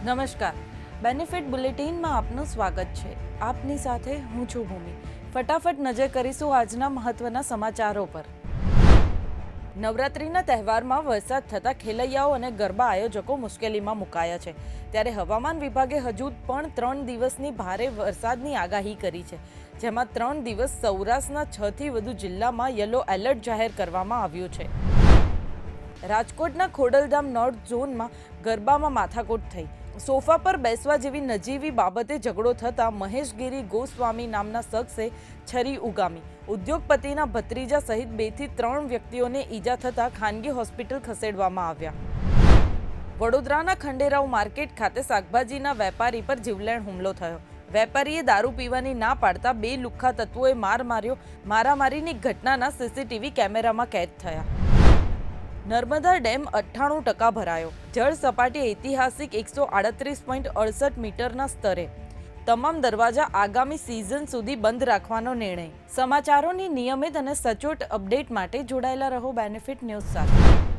નમસ્કાર, બેનિફિટ બુલેટિનમાં આપનું સ્વાગત છે. આપની સાથે હું છું ભૂમિ. ફટાફટ નજર કરીશું આજના મહત્વના સમાચારો પર. નવરાત્રિના તહેવારમાં વરસાદ થતાં ખેલૈયાઓ અને ગરબા આયોજકો મુશ્કેલીમાં મુકાયા છે. ત્યારે હવામાન વિભાગે હજુ પણ 3 દિવસની ભારે વરસાદની આગાહી કરી છે, જેમાં 3 દિવસ સૌરાષ્ટ્રના 6 થી વધુ જિલ્લામાં યલો એલર્ટ જાહેર કરવામાં આવ્યું છે. રાજકોટના ખોડલધામ નોર્થ ઝોનમાં ગરબામાં માથાકૂટ થઈ. સોફા પર બેસવા જેવી નજીવી બાબતે ઝઘડો થતાં મહેશગીરી ગોસ્વામી નામના શખ્સે છરી ઉગામી. ઉદ્યોગપતિના ભત્રીજા સહિત 2 થી 3 વ્યક્તિઓને ઈજા થતાં ખાનગી હોસ્પિટલ ખસેડવામાં આવ્યા. વડોદરાના ખંડેરાવ માર્કેટ ખાતે શાકભાજીના વેપારી પર જીવલેણ હુમલો થયો. વેપારીએ દારૂ પીવાની ના પાડતા 2 લુખ્ખા તત્વોએ માર માર્યો. મારામારીની ઘટનાના સીસીટીવી કેમેરામાં કેદ થયા. નર્મદા ડેમ 98% ભરાયો. જળ સપાટી ઐતિહાસિક 138.68 મીટરના સ્તરે. તમામ દરવાજા આગામી સિઝન સુધી બંધ રાખવાનો નિર્ણય. સમાચારોની નિયમિત અને સચોટ અપડેટ માટે જોડાયેલા રહો બેનિફિટ ન્યૂઝ સાથે.